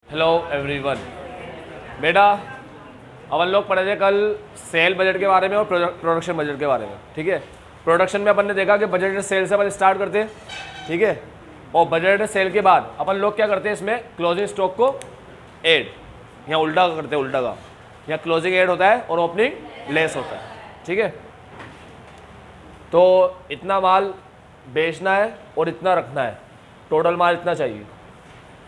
Hello everyone. बेटा अपन लोग पढ़े थे कल सेल बजट के बारे में और प्रोडक्शन बजट के बारे में। ठीक है, प्रोडक्शन में अपन ने देखा कि बजट सेल से अपन स्टार्ट करते हैं। ठीक है, और बजट सेल के बाद अपन लोग क्या करते हैं, इसमें क्लोजिंग स्टॉक को ऐड, यहाँ उल्टा करते हैं, उल्टा का यहाँ क्लोजिंग ऐड होता है और ओपनिंग लेस होता है। ठीक है, तो इतना माल बेचना है और इतना रखना है, टोटल माल इतना चाहिए,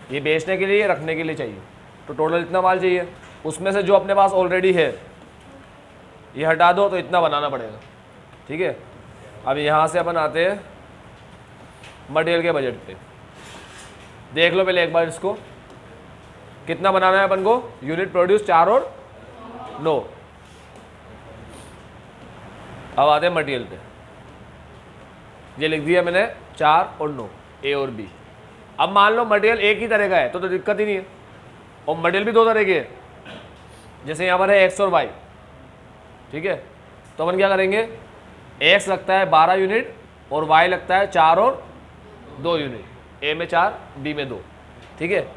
ये बेचने के लिए रखने के लिए चाहिए, तो टोटल इतना माल चाहिए। उसमें से जो अपने पास ऑलरेडी है ये हटा दो तो इतना बनाना पड़ेगा। ठीक है, अब यहाँ से अपन आते हैं मटेरियल के बजट पे। देख लो पहले एक बार इसको, कितना बनाना है अपन को, यूनिट प्रोड्यूस 4 और 9। अब आते हैं मटेरियल पे, ये लिख दिया मैंने 4 और 9, ए और बी। अब मान लो मटेरियल एक ही तरह का है तो दिक्कत ही नहीं है, और मटेरियल भी 2 तरह के है, जैसे यहाँ पर है एक्स और वाई। ठीक है, तो अपन क्या करेंगे, एक्स लगता है 12 यूनिट और वाई लगता है 4 और 2 यूनिट, ए में 4 बी में 2। ठीक है,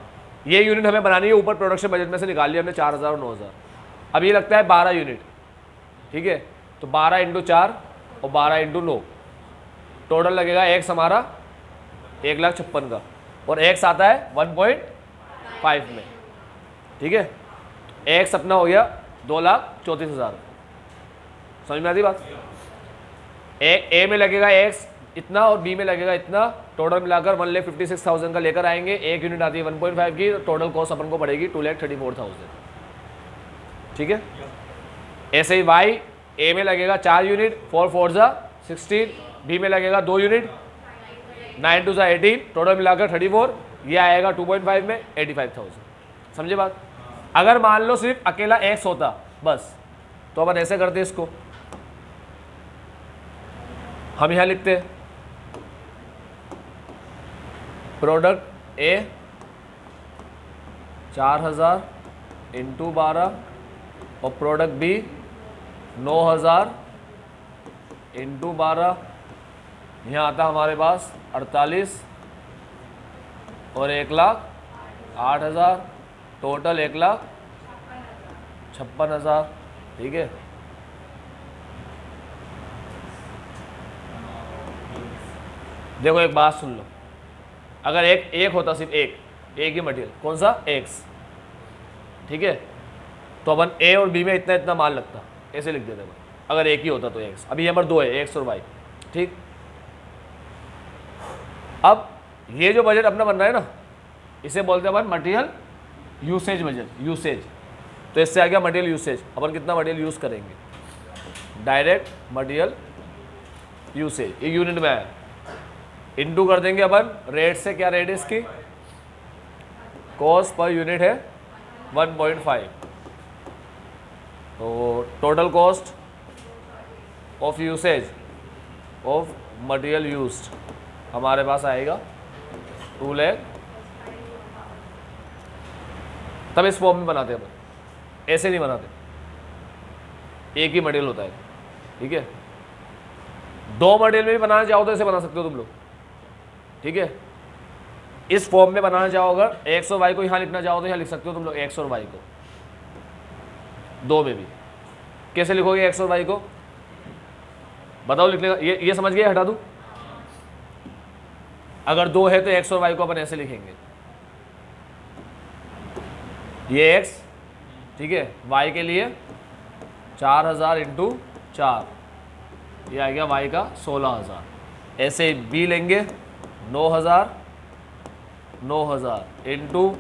ये यूनिट हमें बनानी है, ऊपर प्रोडक्शन बजट में से निकाल लिया हमने 4000 और 9000। अब ये लगता है 12 यूनिट। ठीक है, तो 12 इंटू 4 और 12 इंटू 9, टोटल लगेगा एक्स हमारा 1,56,000 का, और एक्स आता है 1.5 में। ठीक है, एक्स अपना हो गया 2,34,000। समझ में आती बात। ए में लगेगा एक्स इतना और बी में लगेगा इतना, टोटल मिलाकर 1,56,000 का लेकर आएंगे। एक यूनिट आती है 1.5 की, तो टोटल कॉस्ट अपन को पड़ेगी 2,34,000। ठीक है, ऐसे ही वाई, ए में लगेगा 4 यूनिट, 4 4 जा 16, बी में लगेगा 2 यूनिट, 9 2 जा 18, टोटल मिलाकर 34, ये आएगा 2.5 में 85,000। समझे बात। अगर मान लो सिर्फ अकेला एक्स होता बस, तो अपन ऐसे करते इसको, हम यहां लिखते प्रोडक्ट ए 4000 इंटू 12 और प्रोडक्ट बी 9000 इंटू 12, यहाँ आता हमारे पास 48 और 1,08,000, टोटल 1,56,000। ठीक है, देखो एक बात सुन लो, अगर एक होता, सिर्फ एक ही मटेरियल, कौन सा, एक्स। ठीक है, तो अपन ए और बी में इतना इतना माल लगता, ऐसे लिख देते अपन, अगर एक ही होता तो एक्स। अभी यहाँ पर 2 है, एक्स और वाई। ठीक, अब ये जो बजट अपना बन रहा है ना, इसे बोलते हैं अपन मटेरियल यूसेज बजट, यूसेज। तो इससे आ गया मटेरियल यूसेज। अपन कितना मटेरियल यूज करेंगे, डायरेक्ट मटेरियल यूसेज, ये यूनिट में है, इनटू कर देंगे अपन रेट से। क्या रेट है इसकी, कॉस्ट पर यूनिट है 1.5, तो total cost of usage of material used हमारे पास आएगा 2 लाख। तब इस फॉर्म में बनाते हैं अपन, ऐसे नहीं बनाते, एक ही मटेरियल होता है। ठीक है, 2 मटेरियल में भी बनाना चाहो तो ऐसे बना सकते हो तुम लोग। ठीक है, इस फॉर्म में बनाना चाहो, अगर एक्स और वाई को यहाँ लिखना चाहो तो यहाँ लिख सकते हो तुम लोग एक्स और वाई को, 2 में भी। कैसे लिखोगे एक्स और वाई को, बताओ लिखने का, ये समझ गए, हटा दूँ। अगर 2 है तो एक्स और वाई को अपन ऐसे लिखेंगे, ये एक्स, ठीक है, वाई के लिए 4000 इंटू 4, ये आ गया वाई का 16,000। ऐसे बी लेंगे 9,000 इंटू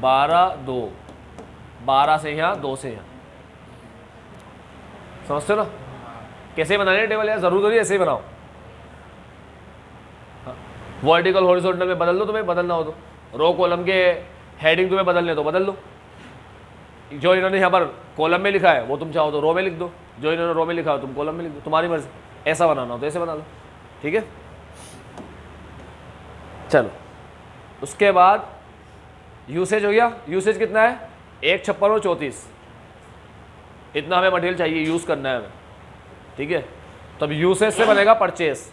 12 2, 12 से यहाँ 2 से यहाँ। समझते हो ना कैसे बनाने टेबल, यार जरूर थोड़ी ऐसे ही बनाओ। वर्टिकल हॉरिजॉन्टल में बदल दो, तुम्हें बदलना हो तो, रो कॉलम के हेडिंग तुम्हें बदलने तो बदल दो। जो इन्होंने यहाँ पर कॉलम में लिखा है वो तुम चाहो तो रो में लिख दो, जो इन्होंने रो में लिखा है तुम कॉलम में लिख दो, तुम्हारी मर्जी। ऐसा बनाना हो तो ऐसे बना लो। ठीक है, चलो उसके बाद यूसेज हो गया। यूसेज कितना है, 1,56 और 34, इतना हमें मटेरियल चाहिए, यूज़ करना है हमें। ठीक है, तब यूसेज से बनेगा परचेस।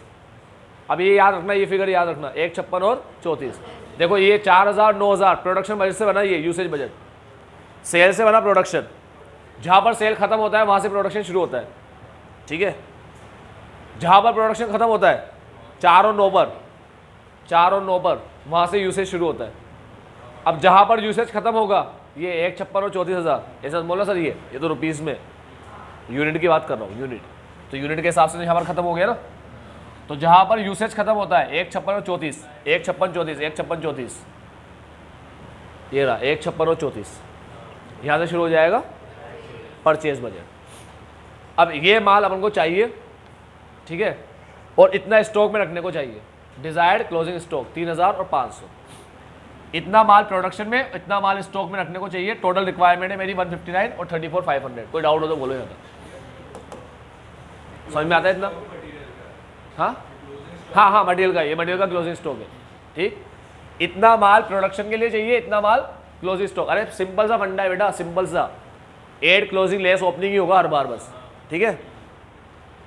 अब ये याद रखना, ये फिगर याद रखना, 1,56 और 34। देखो ये 4000 9000 प्रोडक्शन बजट से बना, ये यूसेज बजट, सेल से बना प्रोडक्शन। जहाँ पर सेल खत्म होता है वहाँ से प्रोडक्शन शुरू होता है, ठीक है। जहाँ पर प्रोडक्शन खत्म होता है 4 और 9 पर वहाँ से यूसेज शुरू होता है। अब जहाँ पर यूसेज खत्म होगा ये 156 और 34,000 ऐसा बोला सर, ये तो रुपीज़ में, यूनिट की बात कर रहा हूँ, यूनिट। तो यूनिट के हिसाब से यहाँ पर खत्म हो गया ना। तो जहाँ पर यूसेज खत्म होता है 156 और 34, 156 34, ये रहा 156 और 34, यहाँ से शुरू हो जाएगा परचेज बजट। अब ये माल अपन को चाहिए, ठीक है, और इतना स्टॉक में रखने को चाहिए। डिजायर्ड क्लोजिंग स्टॉक 3000 और 500, इतना माल प्रोडक्शन में, इतना माल स्टॉक में रखने को चाहिए। टोटल रिक्वायरमेंट है मेरी 159 और 34,500। कोई डाउट हो तो बोलो। यहाँ समझ में आता है इतना? हाँ, मटेरियल का, ये मटेरियल का क्लोजिंग स्टॉक है, ठीक। इतना माल प्रोडक्शन के लिए चाहिए, इतना माल क्लोजिंग स्टॉक। अरे सिंपल सा फंडा है बेटा, सिंपल सा, एड क्लोजिंग लेस ओपनिंग ही होगा हर बार बस, ठीक है।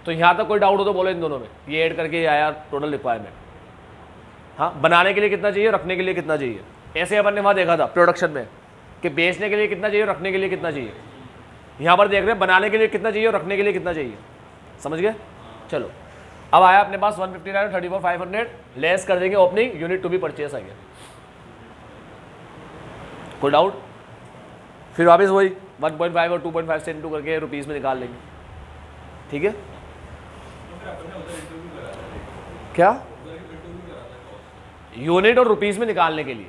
तो यहाँ तक कोई डाउट हो तो बोलो इन दोनों में, ये ऐड करके आया टोटल रिक्वायरमेंट। हाँ, बनाने के लिए कितना चाहिए, रखने के लिए कितना चाहिए, ऐसे अपन ने वहाँ देखा था प्रोडक्शन में कि बेचने के लिए कितना चाहिए, रखने के लिए कितना चाहिए। यहाँ पर देख रहे हैं बनाने के लिए कितना चाहिए और रखने के लिए कितना चाहिए। समझ गए? चलो अब आया अपने पास 159 34,500 लेस कर देंगे opening, unit to be purchase आ गया। कोई डाउट? फिर वापस वही 1.5 और 2.5 से इंटू करके रुपीज़ में निकाल लेंगे, ठीक है। क्या यूनिट और रुपीज़ में निकालने के लिए,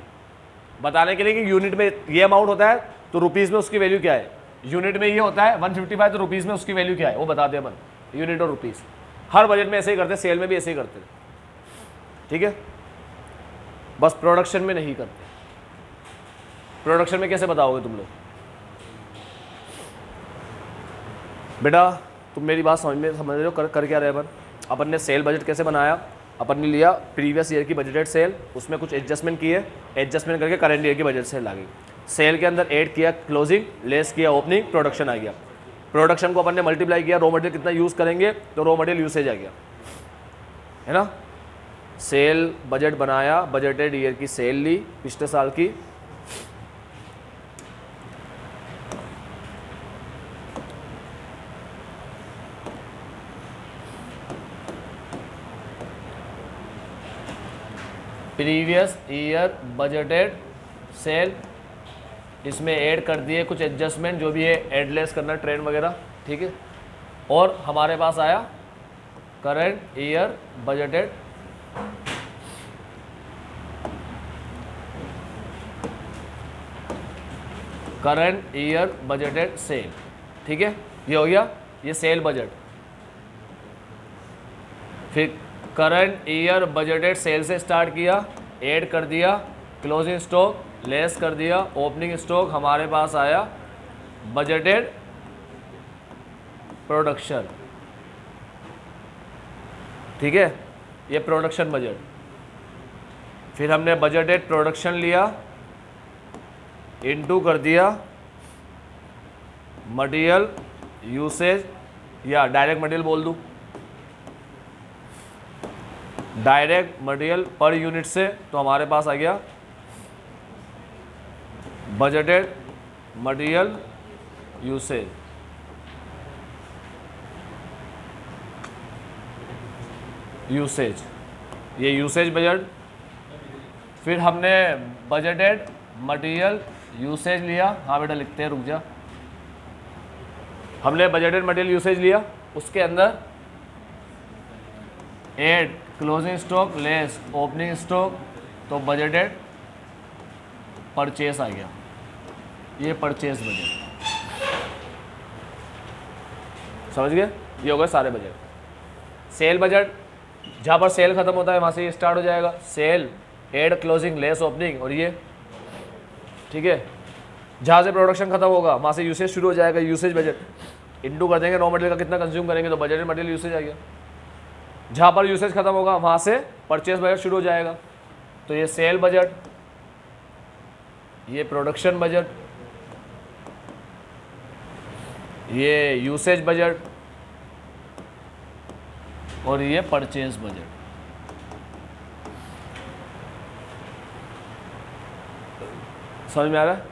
बताने के लिए कि यूनिट में ये अमाउंट होता है तो रुपीज़ में उसकी वैल्यू क्या है, यूनिट में ये होता है 155 तो रुपीज़ में उसकी वैल्यू क्या है वो बताते हैं अपन। यूनिट और रुपीज़ हर बजट में ऐसे ही करते हैं, सेल में भी ऐसे ही करते हैं, ठीक है। बस प्रोडक्शन में नहीं करते। प्रोडक्शन में कैसे बताओगे तुम लोग? बेटा तुम मेरी बात समझ रहे हो, कर क्या रहे अपन ने सेल बजट कैसे बनाया, अपन ने लिया प्रीवियस ईयर की बजटेड सेल, उसमें कुछ एडजस्टमेंट किए, एडजस्टमेंट करके करंट ईयर की बजट सेल आ गई। सेल के अंदर ऐड किया क्लोजिंग, लेस किया ओपनिंग, प्रोडक्शन आ गया। प्रोडक्शन को अपन ने मल्टीप्लाई किया, रॉ मटेरियल कितना यूज़ करेंगे तो रॉ मटेरियल यूसेज आ गया, है ना। सेल बजट बनाया, बजटेड ईयर की सेल ली पिछले साल की, प्रीवियस ईयर बजटेड सेल, इसमें ऐड कर दिए कुछ एडजस्टमेंट जो भी है, एडलेस करना ट्रेंड वगैरह, ठीक है। और हमारे पास आया करंट ईयर बजटेड सेल, ठीक है। ये हो गया ये सेल बजट। फिर करंट ईयर बजटेड सेल से स्टार्ट किया, ऐड कर दिया क्लोजिंग स्टॉक, लेस कर दिया ओपनिंग स्टॉक, हमारे पास आया बजटेड प्रोडक्शन, ठीक है। ये प्रोडक्शन बजट। फिर हमने बजटेड प्रोडक्शन लिया, इनटू कर दिया मटेरियल यूसेज, या डायरेक्ट मटेरियल बोल दूं, डायरेक्ट मटेरियल पर यूनिट से, तो हमारे पास आ गया बजटेड मटेरियल यूसेज। ये यूसेज बजट। फिर हमने बजटेड मटेरियल यूसेज लिया, हाँ बेटा लिखते हैं, रुक जा। हमने बजटेड मटेरियल यूसेज लिया, उसके अंदर add closing stock less opening stock, तो बजटेड परचेस आ गया। ये परचेस बजट, समझ गए? ये हो गए सारे बजट। सेल बजट, जहाँ पर सेल खत्म होता है वहाँ से ये स्टार्ट हो जाएगा, sale add closing less opening, और ये, ठीक है। जहाँ से प्रोडक्शन खत्म होगा वहाँ से यूसेज शुरू हो जाएगा, यूसेज बजट। इंटू कर देंगे रॉ मटेरियल का कितना कंज्यूम करेंगे तो बजटेड मटेरियल यूसेज आ गया। जहाँ पर यूसेज खत्म होगा वहाँ से परचेस बजट शुरू हो जाएगा, तो ये सेल बजट, ये प्रोडक्शन बजट, ये यूसेज बजट, और ये परचेज बजट। समझ में आ रहा है?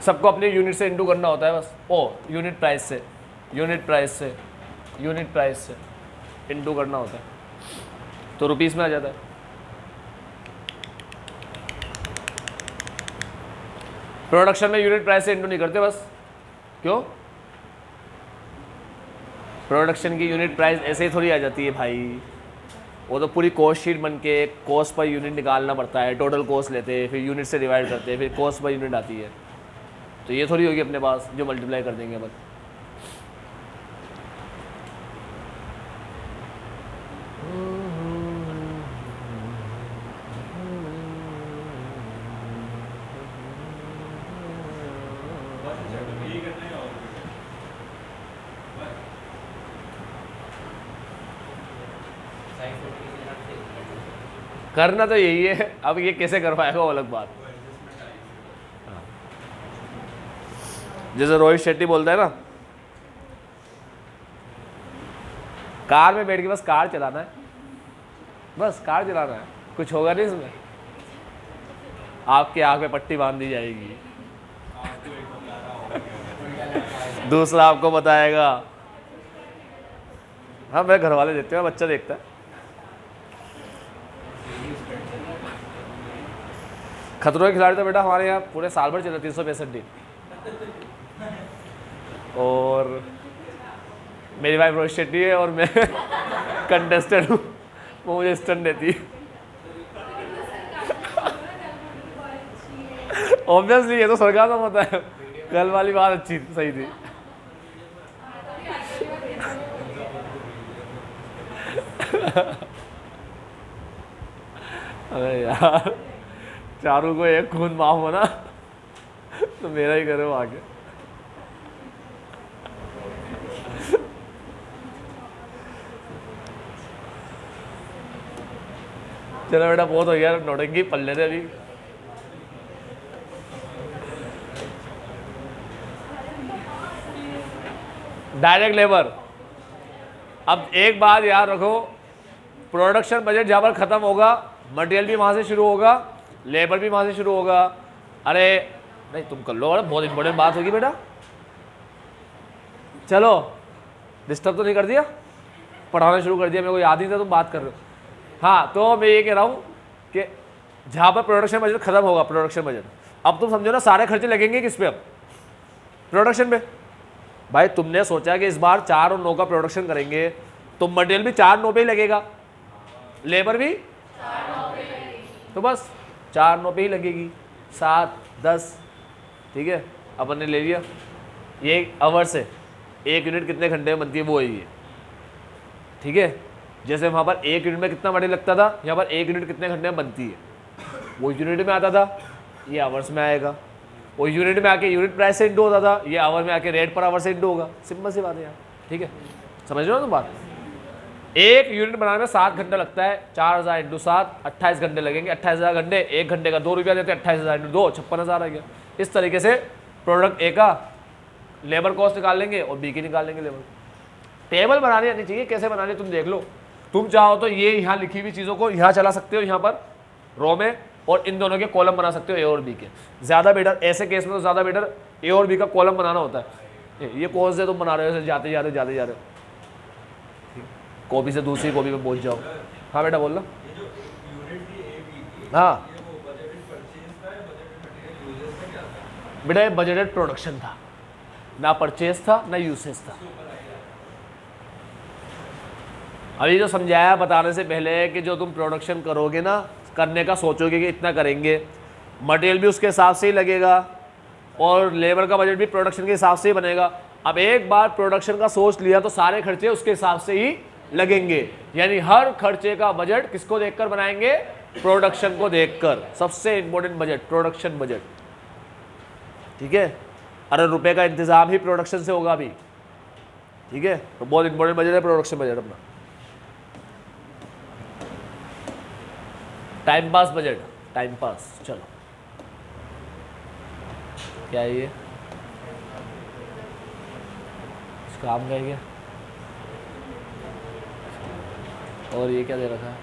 सबको अपने यूनिट से इंटू करना होता है बस। ओ यूनिट प्राइस से, यूनिट प्राइस से, यूनिट प्राइस से इंटू करना होता है तो रुपीस में आ जाता है। प्रोडक्शन में यूनिट प्राइस से इंटू नहीं करते बस। क्यों? प्रोडक्शन की यूनिट प्राइस ऐसे ही थोड़ी आ जाती है भाई, वो तो पूरी कॉस्ट शीट बन के कॉस्ट पर यूनिट निकालना पड़ता है, टोटल कॉस्ट लेते हैं, फिर यूनिट से डिवाइड करते हैं, फिर कॉस्ट पर यूनिट आती है। तो ये थोड़ी होगी अपने पास जो मल्टीप्लाई कर देंगे अपन। करना तो यही है, अब ये कैसे कर पाएगा वो अलग बात। जैसे रोहित शेट्टी बोलता है ना, कार में बैठ के बस कार चलाना है, बस कार चलाना है, कुछ होगा नहीं इसमें। आपकी आंख में पट्टी बांध दी जाएगी, दूसरा आपको बताएगा। हाँ मेरे घर वाले देखते हैं, बच्चा देखता है। खतरों के खिलाड़ी तो बेटा हमारे यहाँ पूरे साल भर चलता है, 365 दिन। और मेरी वाइफ रोहित शेट्टी है और मैं कंटेस्टेंट हूँ, वो मुझे स्टंट देती है। ऑब्वियसली ये तो सरकार होता है, कल वाली बात अच्छी सही थी। अरे यार चारू को एक खून माफ होना तो मेरा ही करो आगे। चलो बेटा बहुत हो गया नौटंकी, पल लेते अभी। Direct labour. अब एक बात याद रखो, प्रोडक्शन बजट जहाँ पर खत्म होगा, मटेरियल भी वहाँ से शुरू होगा, लेबर भी वहाँ से शुरू होगा। अरे नहीं तुम कर लो, अरे बहुत इंपॉर्टेंट बात होगी बेटा। चलो डिस्टर्ब तो नहीं कर दिया, पढ़ाना शुरू कर दिया, मेरे को याद नहीं था तुम बात कर रहे हो। हाँ तो मैं ये कह रहा हूँ कि जहाँ पर प्रोडक्शन बजट खत्म होगा, प्रोडक्शन बजट, अब तुम समझो ना सारे खर्चे लगेंगे किस पे? अब प्रोडक्शन पे। भाई तुमने सोचा कि इस बार 4 और 9 का प्रोडक्शन करेंगे तो मटेरियल भी 4 9 पे ही लगेगा, लेबर भी 4 9 पे लगेगी, तो बस 4 9 पे ही लगेगी, 7 10। ठीक है, अपन ने ले लिया ये आवर से 1 यूनिट कितने घंटे में बनती है वो है। ठीक है, जैसे वहाँ पर 1 यूनिट में कितना मटेरियल लगता था, यहाँ पर 1 यूनिट कितने घंटे में बनती है, वो यूनिट में आता था, ये आवर्स में आएगा। वो यूनिट में आके यूनिट प्राइस से इंटू होता था, ये आवर में आके रेट पर आवर से इंटू होगा। सिंपल सी बात है यार। ठीक है, समझ रहे हो तुम बात? 1 यूनिट बनाने में 7 घंटा लगता है, 4000 इंटू 7 28 घंटे लगेंगे। 28,000 घंटे, 1 घंटे का 2 रुपया देते हैं, 28,000 इंटू 2 56,000 आ गया। इस तरीके से प्रोडक्ट ए का लेबर कॉस्ट निकाल लेंगे और बी की निकाल लेंगे लेबर। टेबल बनानी आनी चाहिए, कैसे बनानी तुम देख लो। तुम चाहो तो ये यहाँ लिखी हुई चीज़ों को यहाँ चला सकते हो, यहाँ पर रो में, और इन दोनों के कॉलम बना सकते हो ए और बी के। ज़्यादा बेटर, ऐसे केस में तो ज़्यादा बेटर ए और बी का कॉलम बनाना होता है। ये कौन से तुम बना रहे हो, जाते जा रहे हो, कॉपी से दूसरी कॉपी में पहुँच जाओ। हाँ बेटा बोल लो। हाँ बेटा ये बजटेड प्रोडक्शन था, ना परचेज था ना यूसेज था। अभी जो समझाया बताने से पहले कि जो तुम प्रोडक्शन करोगे ना, करने का सोचोगे कि इतना करेंगे, मटेरियल भी उसके हिसाब से ही लगेगा और लेबर का बजट भी प्रोडक्शन के हिसाब से ही बनेगा। अब एक बार प्रोडक्शन का सोच लिया तो सारे खर्चे उसके हिसाब से ही लगेंगे, यानी हर खर्चे का बजट किसको देखकर बनाएंगे? प्रोडक्शन को देखकर। सबसे इंपॉर्टेंट बजट प्रोडक्शन बजट। ठीक है, अरे रुपए का इंतजाम ही प्रोडक्शन से होगा अभी। ठीक है, तो बहुत इंपॉर्टेंट बजट है प्रोडक्शन बजट अपना। Time pass budget, time pass. चलो क्या है ये, काम का है क्या? और ये क्या दे रखा है?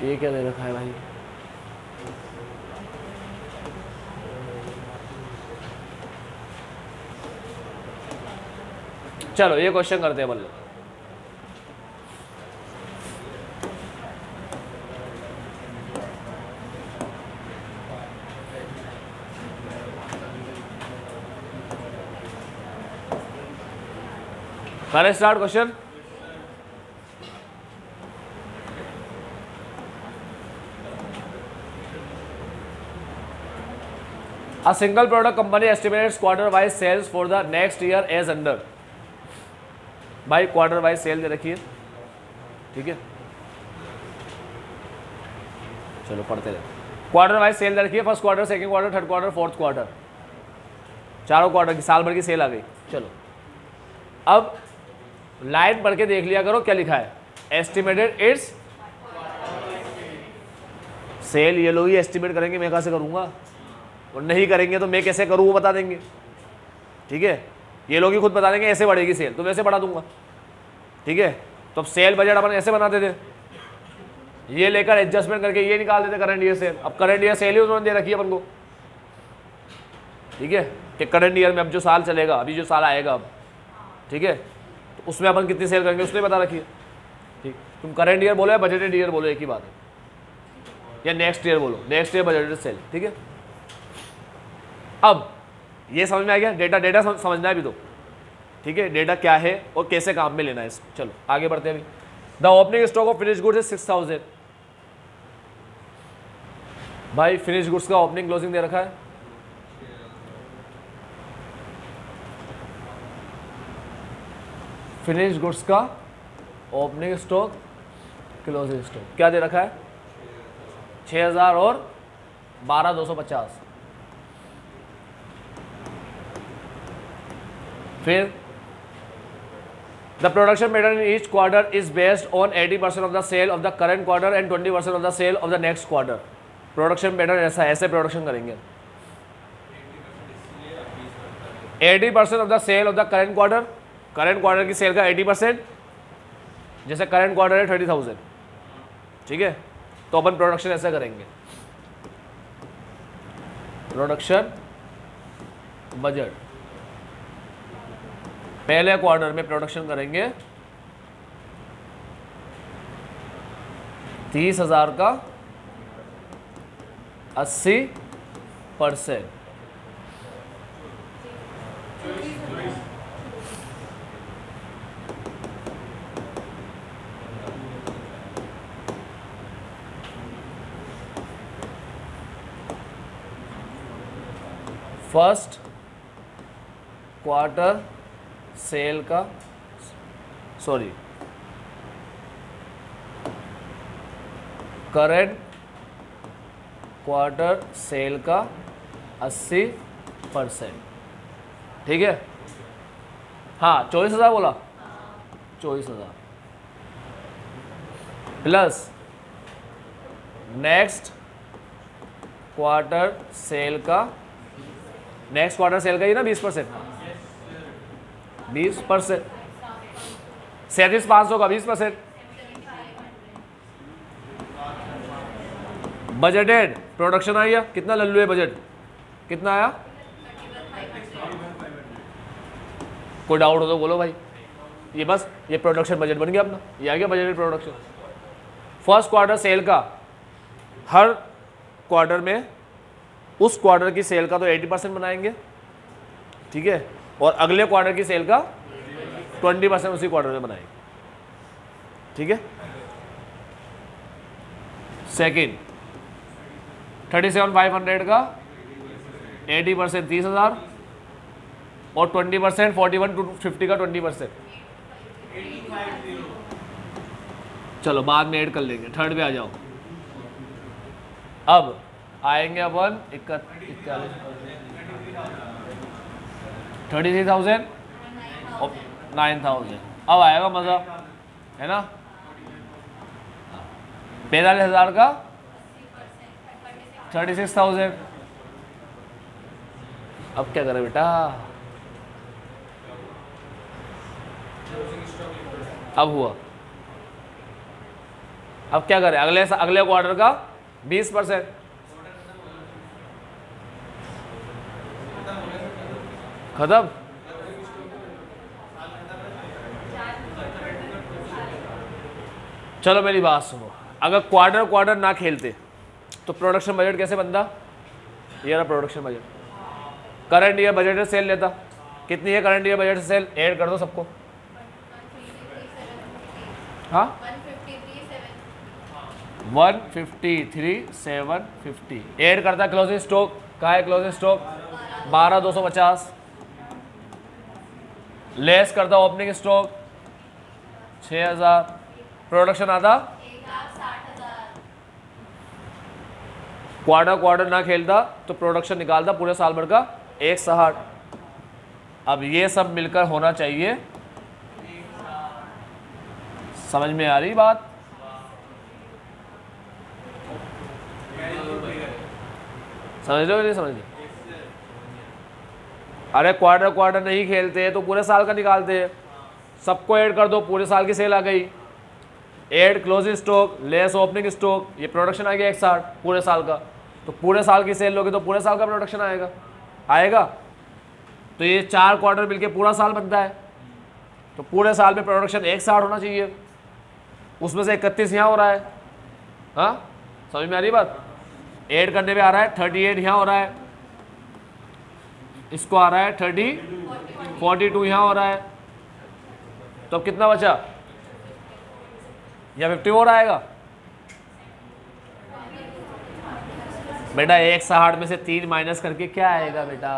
ये क्या दे रखा है भाई? चलो ये क्वेश्चन करते हैं मतलब। Can I start question? A single product company estimates quarter wise sales for the next year as under। भाई क्वार्टर वाइज सेल दे रखी है, ठीक है, चलो पढ़ते रहे। क्वार्टर वाइज सेल दे रखी है, first quarter, second quarter, third quarter, fourth quarter, चारों क्वार्टर की साल भर की सेल आ गई। चलो अब लाइन पढ़ के देख लिया करो क्या लिखा है। एस्टिमेटेड इट्स सेल, ये लोग ही एस्टिमेट करेंगे, मैं कहाँ से करूँगा, और नहीं करेंगे तो मैं कैसे करूँ वो बता देंगे, ठीक है, ये लोग ही खुद बता देंगे ऐसे बढ़ेगी सेल तो वैसे बढ़ा दूंगा, ठीक है। तो अब सेल बजट अपन ऐसे बनाते थे, ये लेकर एडजस्टमेंट करके ये निकाल देते करंट ईयर सेल। अब करंट ईयर सेल ही उन्होंने दे रखी है अपन को, ठीक है, कि करंट ईयर में अब जो साल चलेगा, अभी जो साल आएगा अब, ठीक है, तो उसमें अपन कितनी सेल करेंगे उसने बता रखी है, ठीक। तुम करंट ईयर बोलो या बजटेड ईयर बोलो एक ही बात है, या नेक्स्ट ईयर बोलो, नेक्स्ट ईयर बजटेड सेल, ठीक है। अब ये समझ में आ गया, डेटा समझना है भी तो, ठीक है, डेटा क्या है और कैसे काम में लेना है। चलो आगे बढ़ते हैं। अभी the opening stock of finish goods is 6000। भाई फिनिश गुड्स का ओपनिंग क्लोजिंग दे रखा है, फिनिश गुड्स का ओपनिंग स्टॉक क्लोजिंग स्टॉक क्या दे रखा है, 6000 और 12250। फिर the production pattern in each quarter is based on 80% of the sale of the current quarter and 20% of the sale of the next quarter. Production pattern ऐसा, ऐसे production करेंगे, 80% of the sale of the current quarter की sale का 80%, जैसे current quarter है 30,000, ठीक है, तो अपन प्रोडक्शन ऐसा करेंगे, प्रोडक्शन बजट पहले क्वार्टर में प्रोडक्शन करेंगे 30,000 का 80%, फर्स्ट क्वार्टर सेल का, सॉरी करंट क्वार्टर सेल का 80%, ठीक है। हाँ 24,000 बोला, 24,000 प्लस नेक्स्ट क्वार्टर सेल का, नेक्स्ट क्वार्टर सेल का ही ना 20%, 20%, 37,500 का 20%, बजटेड प्रोडक्शन आया कितना, लल्लू है बजट कितना आया, कोई डाउट हो तो बोलो भाई। ये बस ये प्रोडक्शन बजट बन गया अपना, ये आ गया budgeted production. First quarter sale का, हर क्वार्टर में उस क्वार्टर की सेल का तो 80% बनाएंगे, ठीक है, और अगले क्वार्टर की सेल का 20% उसी क्वार्टर में बनाएंगे, ठीक है। सेकेंड 37,500 का 80% 30,000 और 20% 41 to 50 का 20%, चलो बाद में ऐड कर लेंगे, थर्ड पे आ जाओ। अब आएंगे अपन 33,000 और 9,000, अब आएगा मज़ा, है ना। 45,000 का 36,000, अब क्या करें बेटा, अब हुआ, अब क्या करें, अगले क्वार्टर का 20%। खत्म। चलो मेरी बात सुनो, अगर क्वार्टर ना खेलते तो प्रोडक्शन बजट कैसे बनता? ये रहा production budget. Current year budget से सेल लेता, कितनी है करंट ईयर बजट से सेल? ऐड कर दो सबको। हाँ 153,750 ऐड करता। क्लोजिंग स्टॉक कहाँ है? क्लोजिंग स्टॉक 12,250 लेस करता ओपनिंग स्टॉक 6,000। प्रोडक्शन आता क्वार्टर ना खेलता तो प्रोडक्शन निकालता पूरे साल भर का 160। अब ये सब मिलकर होना चाहिए। समझ में आ रही बात? समझ रहे हो नहीं समझ रहे? अरे क्वार्टर नहीं खेलते तो पूरे साल का निकालते हैं। सबको ऐड कर दो, पूरे साल की सेल आ गई। Add closing stock less opening stock, ये प्रोडक्शन आ गया 160 पूरे साल का। तो पूरे साल की सेल लोगे तो पूरे साल का प्रोडक्शन आएगा। तो ये 4 क्वार्टर मिलके पूरा साल बनता है। तो पूरे साल में प्रोडक्शन 160 होना चाहिए, उसमें से 31 यहाँ हो रहा है। हाँ समझ में आ रही बात? ऐड करने में आ रहा है 38 यहाँ हो रहा है, इसको आ रहा है 42 यहाँ हो रहा है। तो अब कितना बचा? या 54 आएगा बेटा। 160 में से 3 माइनस करके क्या आएगा बेटा?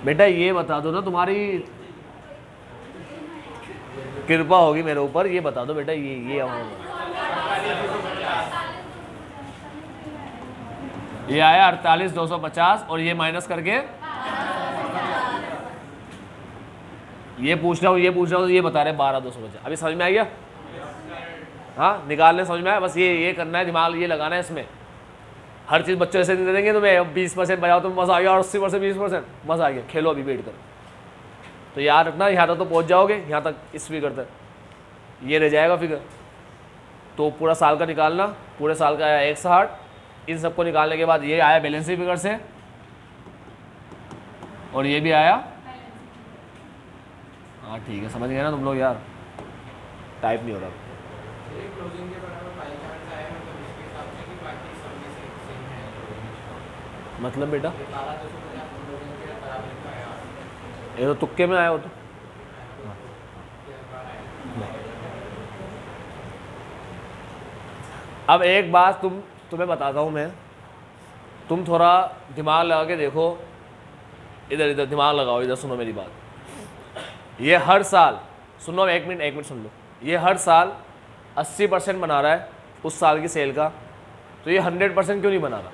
बेटा ये बता दो ना, तुम्हारी कृपा होगी मेरे ऊपर, ये बता दो बेटा ये अमाउंट ये आया 48,250 और ये माइनस करके ये पूछ रहा हूँ ये बता रहे 12,250। अभी समझ में आ गया? हाँ निकालने समझ में आया? बस ये करना है, दिमाग ये लगाना है इसमें। हर चीज़ बच्चों ऐसे नहीं दे देंगे तुम्हें 20% बजाओ तो मज़ा आ गया और 80% 20% मज़ा आ गया। खेलो अभी बैठ कर। तो याद रखना यहाँ तक तो पहुँच जाओगे, यहाँ तक इस फिगर तक ये रह जाएगा फिगर। तो पूरा साल का निकालना, पूरे साल का आया 160। इन सबको निकालने के बाद ये आया बैलेंस शीट फिगर से और ये भी आया। हाँ ठीक है, समझ गए ना तुम लोग यार? टाइप नहीं हो रहा। मतलब बेटा ये तो तुक्के में आया हो तो। अब एक बात तुम्हें बताता हूँ मैं, तुम थोड़ा दिमाग लगा के देखो। इधर दिमाग लगाओ, इधर सुनो मेरी बात। ये हर साल सुनो, एक मिनट सुन लो। ये हर साल 80% बना रहा है उस साल की सेल का, तो ये 100% क्यों नहीं बना रहा?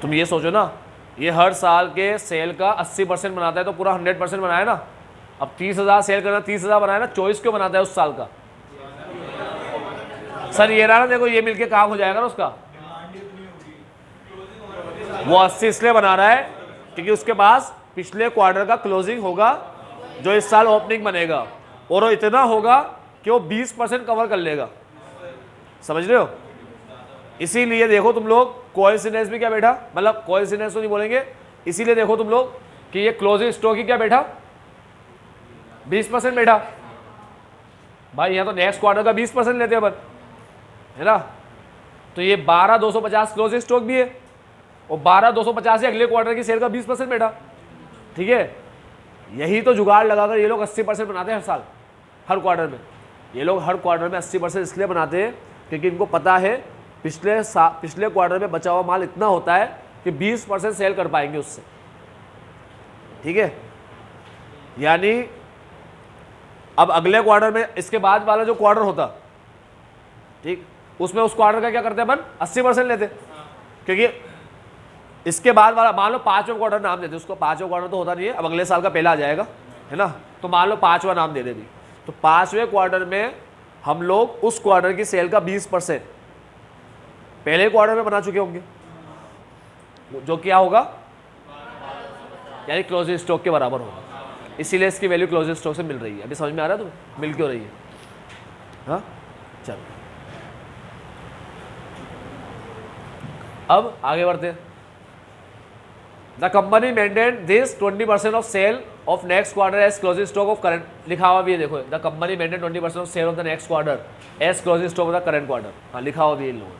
तुम ये सोचो ना, ये हर साल के सेल का 80% बनाता है तो पूरा 100% बनाया ना। अब 30,000 सेल करना, 30,000 बनाया ना, 24 क्यों बनाता है उस साल का? सर ये रहा ना, देखो ये मिलके काम हो जाएगा ना उसका। वो 80 इसलिए बना रहा है क्योंकि उसके पास पिछले क्वार्टर का क्लोजिंग होगा जो इस साल ओपनिंग बनेगा, और वो इतना होगा कि वो 20% कवर कर लेगा। समझ रहे हो? इसीलिए देखो तुम लोग, कोइंसिडेंस भी क्या बैठा, मतलब कोइंसिडेंस तो नहीं बोलेंगे, इसीलिए देखो तुम लोग कि ये क्लोजिंग स्टॉक ही क्या बैठा 20% बैठा। भाई यहाँ तो नेक्स्ट क्वार्टर का 20% लेते हैं अपन, है ना? तो ये 12,250 क्लोजिंग स्टॉक भी है और 12,250 से अगले क्वार्टर की सेल का 20% बैठा। ठीक है, यही तो जुगाड़ लगाकर ये लोग 80% बनाते हैं हर साल, हर क्वार्टर में। ये लोग हर क्वार्टर में 80% इसलिए बनाते हैं क्योंकि इनको पता है पिछले क्वार्टर में बचा हुआ माल इतना होता है कि 20% सेल कर पाएंगे उससे। ठीक है, यानी अब अगले क्वार्टर में, इसके बाद वाला जो क्वार्टर होता, ठीक, उसमें उस क्वार्टर का क्या करते हैं अपन? 80% लेते, क्योंकि इसके बाद वाला मान लो 5वां क्वार्टर नाम देते, उसको 5वां क्वार्टर तो होता नहीं है, अब अगले साल का पहला आ जाएगा, है ना? तो मान लो 5वां नाम दे देती, तो 5वें क्वार्टर में हम लोग उस क्वार्टर की सेल का 20% पहले क्वार्टर में बना चुके होंगे, जो क्या होगा यानी क्लोजिंग स्टॉक के बराबर होगा, इसीलिए इसकी वैल्यू क्लोजिंग स्टॉक से मिल रही है। अभी समझ में आ रहा है तुम्हें मिल क्यों रही है? हाँ चलो अब आगे बढ़ते हैं। The company maintain this 20% of sale of next quarter as closing stock of current, लिखा हुआ भी है देखो, the company maintain 20% of sale of the next quarter as closing stock of the current quarter. हाँ लिखा हुआ भी है इन लोगों।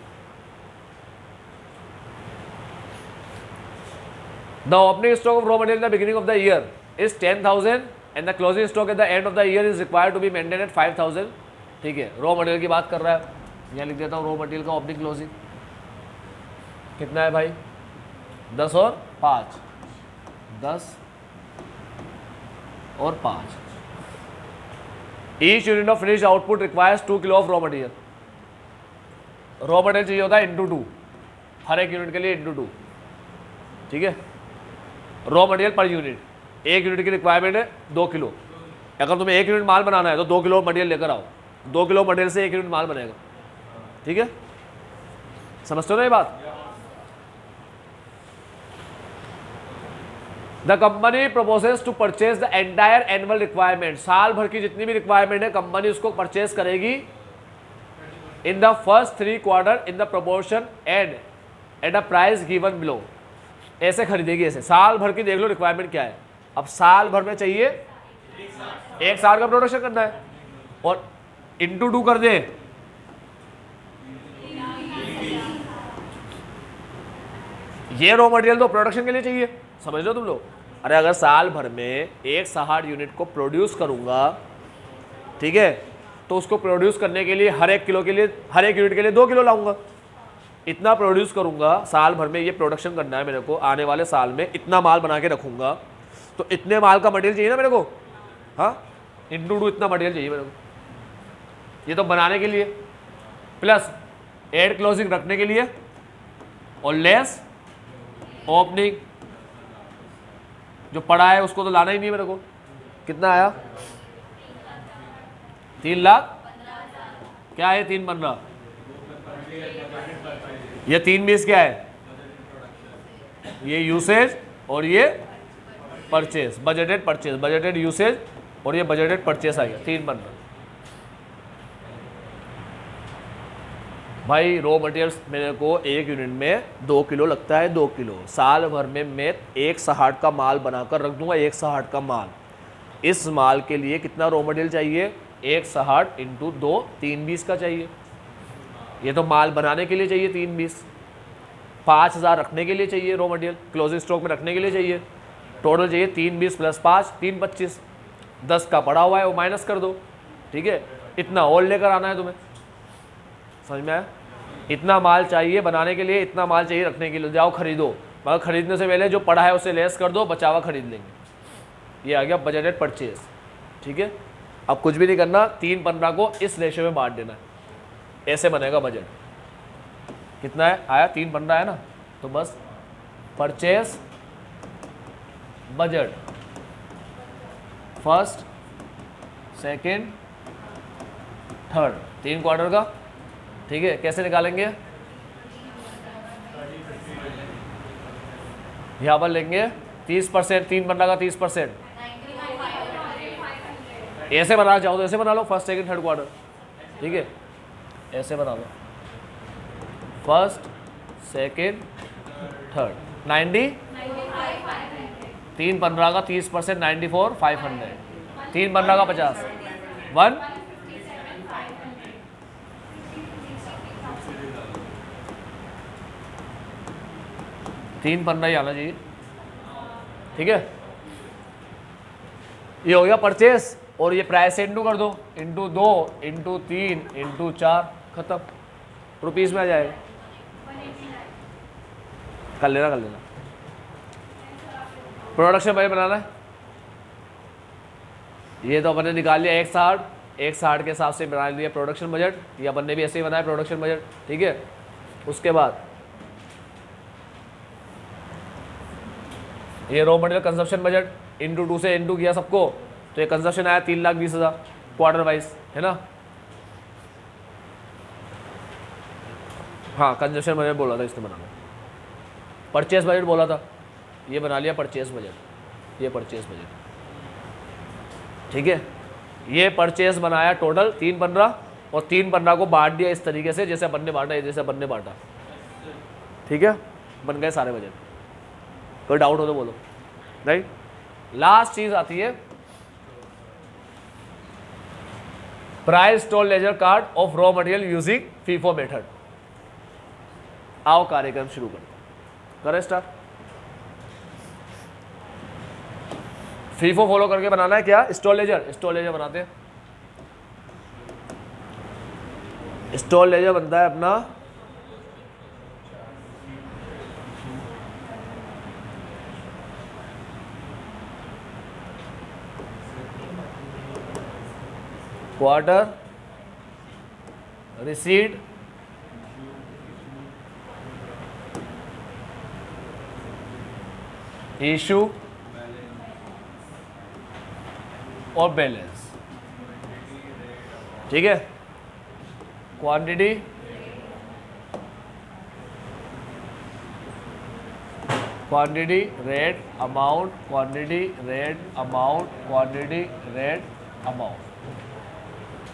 The opening stock of raw material in the beginning of the year is 10,000 and the closing stock at the end of the year is required to be maintain at 5,000। ठीक है, raw material की बात कर रहा है, यहाँ लिख देता हूँ रॉ मटेरियल का ओपनिंग क्लोजिंग कितना है भाई, 10 और 5, 10 और 5। Each unit of finish output requires 2 kilo of raw material. Raw material चाहिए होता है इंटू 2, हर एक यूनिट के लिए इंटू 2। ठीक है, रॉ मटेरियल पर यूनिट, एक यूनिट की रिक्वायरमेंट है 2 किलो। अगर तुम्हें 1 यूनिट माल बनाना है तो 2 किलो मटेरियल लेकर आओ, 2 किलो मटेरियल से 1 यूनिट माल बनेगा। ठीक है, समझते हो ना ये बात? The company proposes to purchase the entire annual requirement, साल भर की जितनी भी रिक्वायरमेंट है कंपनी उसको परचेज करेगी in the first 3 quarter in the proportion and at a price given below. ऐसे खरीदेगी, ऐसे साल भर की देख लो रिक्वायरमेंट क्या है। अब साल भर में चाहिए 1 साल का प्रोडक्शन करना है और इंटू 2 कर दे, ये रॉ मटेरियल तो प्रोडक्शन के लिए चाहिए, समझ लो तुम लोग। अरे अगर साल भर में 160 यूनिट को प्रोड्यूस करूंगा, ठीक है, तो उसको प्रोड्यूस करने के लिए हर एक किलो के लिए, हर एक यूनिट के लिए 2 किलो लाऊंगा। इतना प्रोड्यूस करूंगा साल भर में, ये प्रोडक्शन करना है मेरे को, आने वाले साल में इतना माल बना के रखूंगा, तो इतने माल का मटेरियल चाहिए ना मेरे को। हाँ, इंटू 2 इतना मटेरियल चाहिए मेरे को, ये तो बनाने के लिए, प्लस एड क्लोजिंग रखने के लिए और लेस ओपनिंग। जो पड़ा है उसको तो लाना ही नहीं है मेरे को। कितना आया? 3 लाख। क्या है 315? ये 3 20 क्या है? ये यूसेज और ये purchase, budgeted purchase, budgeted usage और ये बजटेड परचेज आ गया 315। भाई रॉ मटेरियल्स मेरे को 1 यूनिट में 2 किलो लगता है, 2 किलो। साल भर में मैं 160 का माल बनाकर रख दूंगा, 160 का माल। इस माल के लिए कितना रॉ मटेरियल चाहिए? 160 इंटू 2 320 का चाहिए। ये तो माल बनाने के लिए चाहिए 320, 5000 रखने के लिए चाहिए रॉ मटेरियल, क्लोजिंग स्टॉक में रखने के लिए चाहिए। टोटल चाहिए 320 प्लस 5 325। 10 का पड़ा हुआ है वो माइनस कर दो। ठीक है, इतना और लेकर आना है तुम्हें, समझ में आया? इतना माल चाहिए बनाने के लिए, इतना माल चाहिए रखने के लिए, जाओ खरीदो। मगर खरीदने से पहले जो पड़ा है उसे लेस कर दो, बचावा खरीद लेंगे। ये आ गया बजटेड परचेज। ठीक है, अब कुछ भी नहीं करना, 315 को इस रेशियो में बांट देना है, ऐसे बनेगा बजट। कितना है आया? 315 है ना, तो बस purchase budget first second third 3 quarter का। ठीक है, कैसे निकालेंगे? यहाँ पर लेंगे 30%, 315 का 30%। ऐसे बनाना चाहो तो ऐसे बना लो, फर्स्ट सेकंड थर्ड क्वार्टर। ठीक है, ऐसे बना लो, फर्स्ट सेकंड थर्ड 90, 315 का 30% 94 500, 315 का 50 1 315 ही आना चाहिए। ठीक है, ये हो गया परचेस, और ये प्राइस से इंटू कर दो, इंटू 2 इंटू 3 इंटू 4, खत्म, रुपीस में आ जाएगा। कर लेना कर लेना। प्रोडक्शन बजट बनाना है, ये तो अपन ने निकाल लिया 160 के हिसाब से बना लिया प्रोडक्शन बजट, ये अपन ने भी ऐसे ही बनाया प्रोडक्शन बजट। ठीक है, उसके बाद ये raw material consumption budget into 2 से इंटू किया सबको, तो ये कंजप्शन आया 3,20,000 क्वार्टर वाइज, है ना। हाँ, कंजप्शन बजट बोला था इसने बनाना, परचेस बजट बोला था, ये बना लिया परचेस बजट। ये परचेस बजट, ठीक है। ये परचेस बनाया टोटल 315 और 315 को बांट दिया इस तरीके से जैसे अपन ने बांटा, जैसे अपन ने बांटा, ठीक है। बन गए सारे बजट। कोई डाउट हो तो बोलो। राइट, लास्ट चीज आती है price store laser card of raw material using FIFO method. आओ कार्यक्रम शुरू करें स्टार्ट। फीफो फॉलो करके बनाना है क्या, स्टोर लेजर। स्टोर लेजर बनाते हैं। स्टोर लेजर बनता है अपना क्वार्टर, रिसीट, इशू और बैलेंस, ठीक है। Quantity, quantity rate amount, quantity rate amount, quantity rate amount.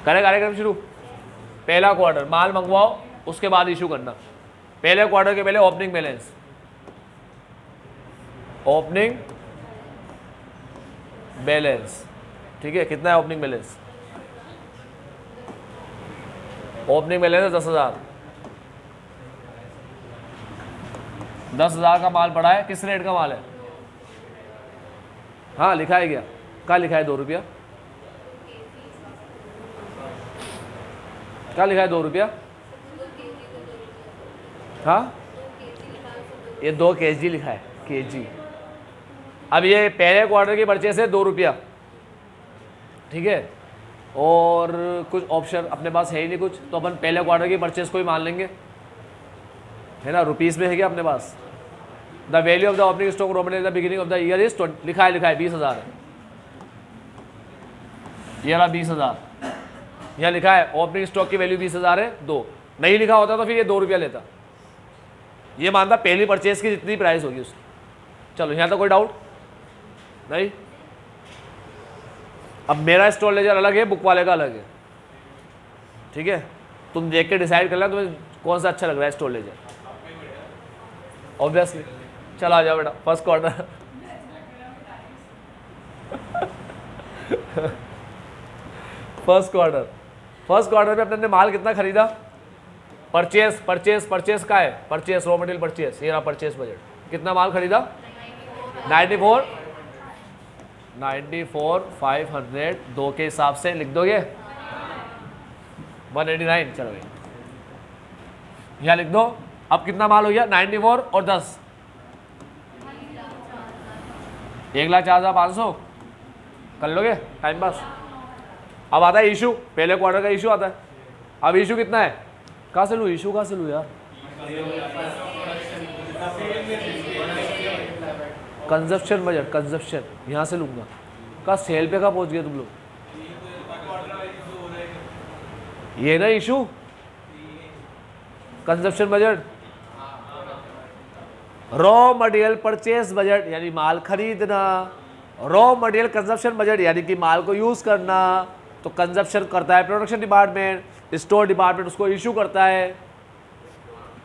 करें कार्यक्रम शुरू। पहला क्वार्टर माल मंगवाओ, उसके बाद इशू करना। पहले क्वार्टर के पहले ओपनिंग बैलेंस, ओपनिंग बैलेंस, ठीक है। कितना है ओपनिंग बैलेंस? ओपनिंग बैलेंस है 10,000। 10,000 का माल पड़ा है। किस रेट का माल है? हाँ लिखा है क्या? क्या लिखा है? 2 रुपया। क्या लिखा है? 2 रुपया। हाँ ये 2 kg लिखा है, kg। अब ये पहले क्वार्टर की परचेस है 2 रुपया, ठीक है। और कुछ ऑप्शन अपने पास है ही नहीं कुछ, तो अपन पहले क्वार्टर की परचेस को ही मान लेंगे, है ना। रुपीस में है क्या अपने पास? The value of the opening stock raw material the beginning of the year is, लिखा है 20,000 है। ये रहा 20,000, यहाँ लिखा है ओपनिंग स्टॉक की वैल्यू 20,000 है। 2 नहीं लिखा होता तो फिर ये 2 रुपया लेता। ये मानता पहली परचेस की जितनी प्राइस होगी उसकी। चलो यहाँ तो कोई डाउट नहीं। अब मेरा स्टोर लेजर अलग है, बुक वाले का अलग है, ठीक है। तुम देख के डिसाइड कर लेना तुम्हें कौन सा अच्छा लग रहा है स्टोर लेजर, ऑब्वियसली। चलो आ जाओ बेटा, फर्स्ट क्वार्टर। फर्स्ट क्वार्टर में अपने ने माल कितना खरीदा? परचेस का है, परचेस रॉ मटेरियल परचेस, ये रहा परचेस बजट। कितना माल खरीदा? 94,500। 2 के हिसाब से लिख दोगे 189। चलो भाई यहाँ लिख दो। अब कितना माल हो गया? 94 और 10, 1,04,500 कर लोगे टाइम पास। अब आता है इशू, पहले क्वार्टर का इशू आता है। अब इशू कितना है? कहाँ से लूँ इशू, कहाँ से लूँ यार? कंजप्शन बजट, कंजप्शन यहाँ से लूँगा। कहाँ सेल पे कहाँ पहुँच गए तुम लोग? ये ना issue, consumption budget, raw material purchase budget यानी माल खरीदना, रॉ मटेरियल कंजप्शन बजट यानी कि माल को यूज़ करना। तो कंजप्शन करता है प्रोडक्शन डिपार्टमेंट, स्टोर डिपार्टमेंट उसको इशू करता है।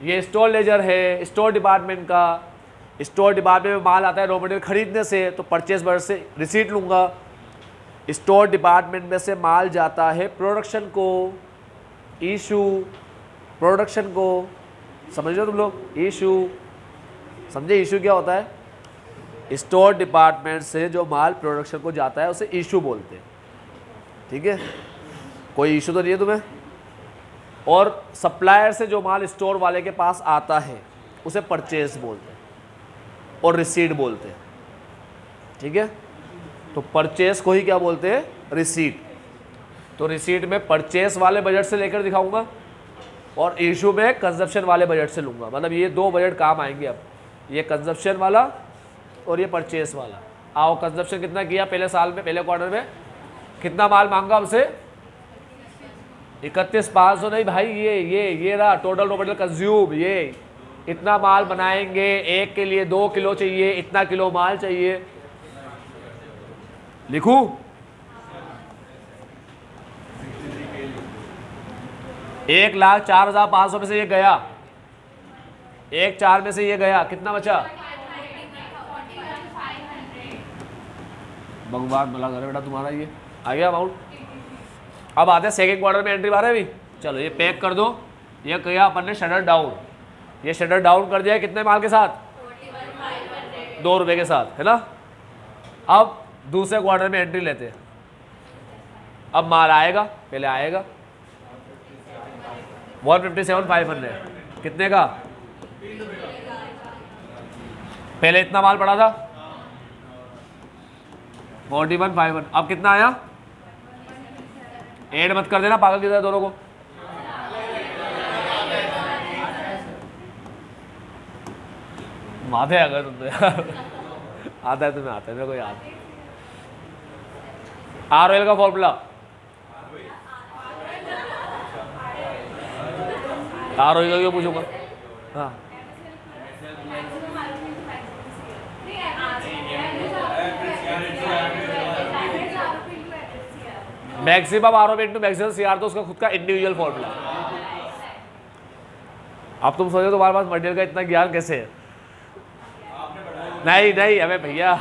ये स्टोर लेजर है स्टोर डिपार्टमेंट का। स्टोर डिपार्टमेंट में माल आता है रॉ मटेरियल खरीदने से, तो परचेस बजट से रिसीट लूँगा। स्टोर डिपार्टमेंट में से माल जाता है प्रोडक्शन को, इशू, प्रोडक्शन को। समझ लो तुम लोग इशू, समझे इशू क्या होता है? स्टोर डिपार्टमेंट से जो माल प्रोडक्शन को जाता है उसे इशू बोलते हैं, ठीक है। कोई इशू तो नहीं है तुम्हें। और सप्लायर से जो माल स्टोर वाले के पास आता है उसे परचेस बोलते हैं और रिसीट बोलते हैं, ठीक है। तो परचेस को ही क्या बोलते हैं? रिसीट। तो रिसीट में परचेस वाले बजट से लेकर दिखाऊंगा और इशू में कंजप्शन वाले बजट से लूँगा। मतलब ये 2 बजट काम आएंगे। अब ये कंजप्शन वाला और ये परचेस वाला। आओ कंजप्शन कितना किया पहले साल में, पहले क्वार्टर में कितना माल मांगा हमसे? 31,500 नहीं भाई, ये रहा टोटल रॉ मटेरियल कंज्यूम। ये इतना माल बनाएंगे, एक के लिए 2 किलो चाहिए, इतना किलो माल चाहिए। लिखूं? 1,04,500 में से ये गया, 1,04 में से ये गया, कितना बचा? भगवान भला करे बेटा तुम्हारा, ये आ गया अमाउंट। अब आते हैं सेकेंड क्वार्टर में एंट्री बारह भी। चलो ये पैक कर दो। ये किया अपन ने शटर डाउन, ये शटर डाउन कर दिया कितने माल के साथ? 2 रुपए के साथ, है ना। अब दूसरे क्वार्टर में एंट्री लेते हैं। अब माल आएगा, पहले आएगा 157,500, कितने का? पहले इतना माल पड़ा था 41,500। अब कितना आया? ऐड मत कर देना पागल की तरह दोनों को। माथे अगर तुम तो यार आता है तुम्हें, आता है मेरे को याद। ROL का फॉर्मूला, ROL का क्यों पूछूंगा? हाँ maximum ROP into maximum CR, तो उसका खुद का इंडिविजुअल फॉर्मूला। अब तुम सोचो तुम्हारे पास मटेरियल का इतना ज्ञान कैसे है? नहीं नहीं हमें भैया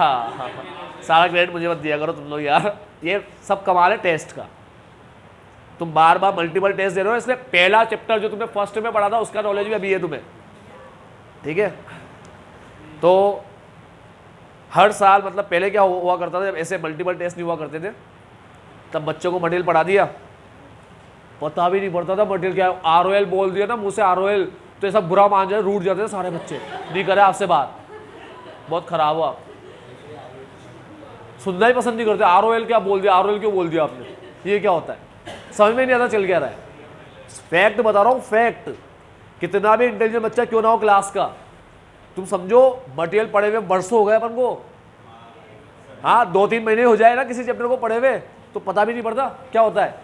सारा क्रेडिट मुझे मत दिया करो तुम लोग यार, ये सब कमाल है टेस्ट का। तुम बार बार मल्टीपल टेस्ट दे रहे हो, इसलिए पहला चैप्टर जो तुमने फर्स्ट में पढ़ा था उसका नॉलेज भी अभी है तुम्हें, ठीक है। तो हर साल मतलब पहले क्या हुआ करता था, जब ऐसे मल्टीपल टेस्ट नहीं हुआ करते थे तब बच्चों को मटेरियल पढ़ा दिया, पता भी नहीं पड़ता था मटेरियल क्या है। ROL बोल दिया ना मुँह से ROL, तो ऐसा बुरा मान जाए, रूठ जाते थे सारे बच्चे, नहीं करे आपसे बात, बहुत खराब हुआ, सुनना ही पसंद नहीं करते। ROL क्या बोल दिया, ROL क्यों बोल दिया आपने, ये क्या होता है, समझ में नहीं आता चल क्या रहा है। फैक्ट बता रहा हूँ, फैक्ट। कितना भी इंटेलिजेंट बच्चा क्यों ना हो क्लास का, तुम समझो मटेरियल पढ़े हुए बरसों हो गए अपन को, हाँ 2-3 महीने हो जाए ना किसी चैप्टर को पढ़े हुए, तो पता भी नहीं पड़ता क्या होता है।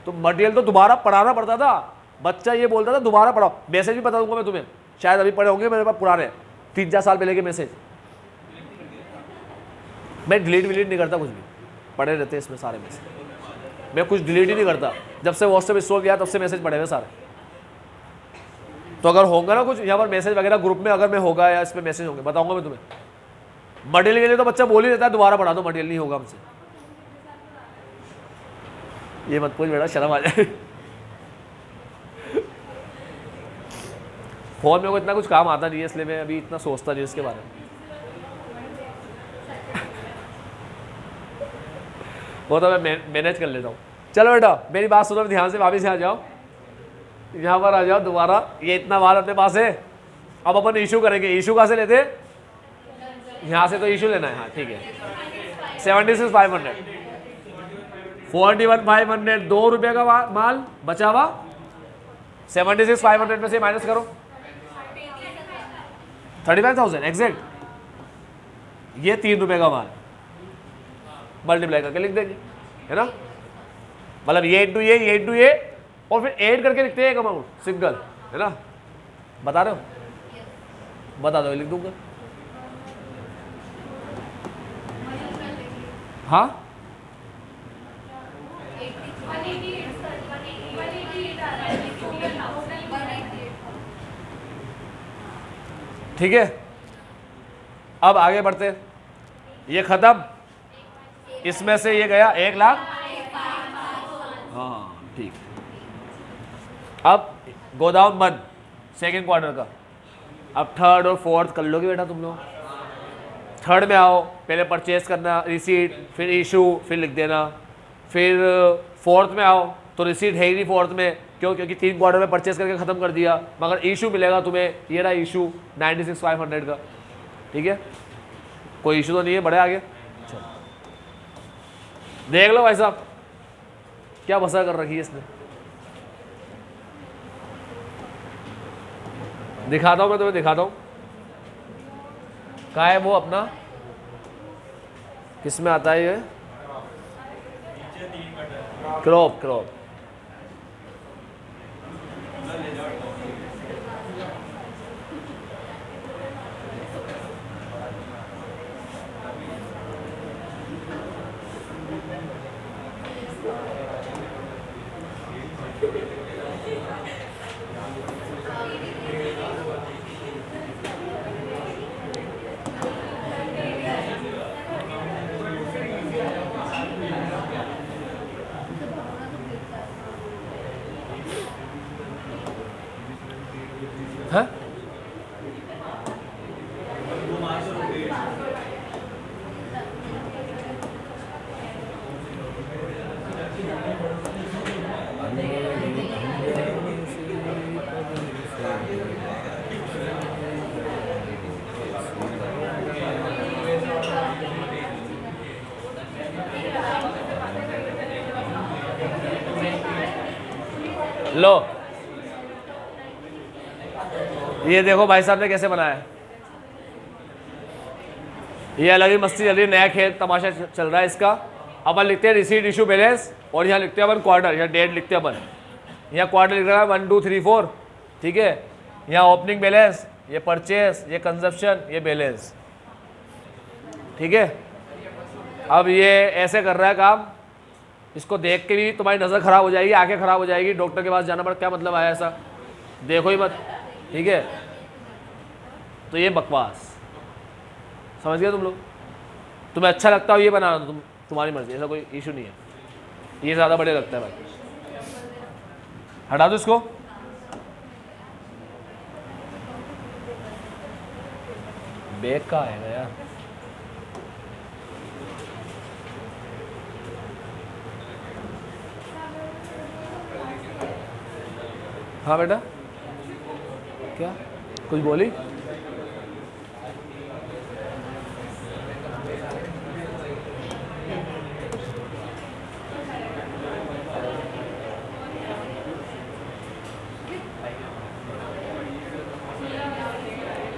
तो मटेरियल तो दोबारा पढ़ाना पड़ता था, बच्चा ये बोलता था दोबारा पढ़ाओ। मैसेज भी बता दूंगा मैं तुम्हें, शायद अभी पढ़े होंगे मेरे पास पुराने 3-4 साल पहले के मैसेज। मैं डिलीट विलीट नहीं करता कुछ भी, पढ़े रहते इसमें सारे मैसेज, मैं कुछ डिलीट ही नहीं करता। जब से व्हाट्सएप इंस्टॉल किया तब से मैसेज पढ़े हुए सारे। तो अगर होगा ना कुछ यहाँ पर मैसेज वगैरह ग्रुप में, अगर मैं होगा या इस पर मैसेज होंगे बताऊंगा मैं तुम्हें। मटेरियल के लिए तो बच्चा बोल ही देता है दोबारा पढ़ा दो, मटेरियल नहीं होगा हमसे। ये मत पूछ बेटा, शर्म आ जाए। फोन में को इतना कुछ काम आता नहीं है, इसलिए मैं अभी इतना सोचता नहीं इसके बारे में। वो तो मैं मैनेज कर लेता हूँ। चलो बेटा मेरी बात सुनो, ध्यान से वापस आ जाओ, यहाँ पर आ जाओ दोबारा। ये इतना माल अपने पास है, अब अपन इशू करेंगे। इशू कहाँ से लेते? यहाँ से तो इशू लेना है, हाँ ठीक है। 76,500, 41,500, 2 रुपये का माल बचा हुआ। 76,500 में से माइनस करो 35,000 एग्जैक्ट, ये 3 रुपये का माल मल्टीप्लाई करके लिख देंगे, है ना। मतलब ये इंटू ये और फिर ऐड करके लिखते हैं एक अमाउंट सिंगल, है ना। बता रहे हो? बता दो, लिख दूंगा। हाँ ठीक है, अब आगे बढ़ते। ये खत्म, इसमें से ये गया 1 लाख। हाँ ठीक। अब गोदाम बंद सेकेंड क्वार्टर का। अब थर्ड और फोर्थ कर लोगे बेटा तुम लोग। थर्ड में आओ, पहले परचेज करना, रिसीट, फिर इशू, फिर लिख देना। फिर फोर्थ में आओ तो रिसीट है ही नहीं फोर्थ में, क्योंकि 3 क्वार्टर में परचेज करके ख़त्म कर दिया, मगर इशू मिलेगा तुम्हें। ये रहा इशू 96,500 का, ठीक है। कोई इशू तो नहीं है, बड़े आगे। चलो देख लो भाई साहब क्या बसा कर रखी है इसने। दिखाता हूँ मैं तुम्हें, दिखाता हूँ। कहाँ है वो अपना, किस में आता है ये? क्रॉप। लो ये देखो भाई साहब ने कैसे बनाया है, ये अलग ही मस्ती चल रही है, नया खेल तमाशा चल रहा है इसका। अपन लिखते हैं रिसीट इशू बैलेंस और यहाँ लिखते हैं अपन क्वार्टर, यहाँ डेट लिखते हैं अपन, यहाँ क्वार्टर लिख रहा है 1 2 3 4, ठीक है। यहाँ ओपनिंग बैलेंस, ये परचेस, ये कंजप्शन, ये बैलेंस, ठीक है। अब ये ऐसे कर रहा है काम, इसको देख के भी तुम्हारी नज़र ख़राब हो जाएगी, आंखें ख़राब हो जाएगी, डॉक्टर के पास जाना पड़ा, क्या मतलब आया ऐसा, देखो ही मत, ठीक है। तो ये बकवास, समझ गए तुम लोग। तुम्हें अच्छा लगता हो ये बनाना, तुम्हारी मर्जी, ऐसा कोई इशू नहीं है। ये ज़्यादा बढ़िया लगता है भाई, हटा दो इसको। बैग का आएगा यार, हाँ बेटा क्या कुछ बोली?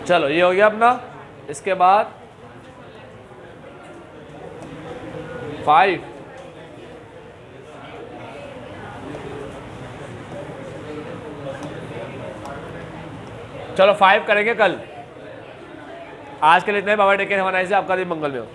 चलो ये हो गया अपना। इसके बाद 5, चलो 5 करेंगे कल। आज के लिए इतना ही, बाबा टेक केयर, हमारा आपका दिन मंगल में हो।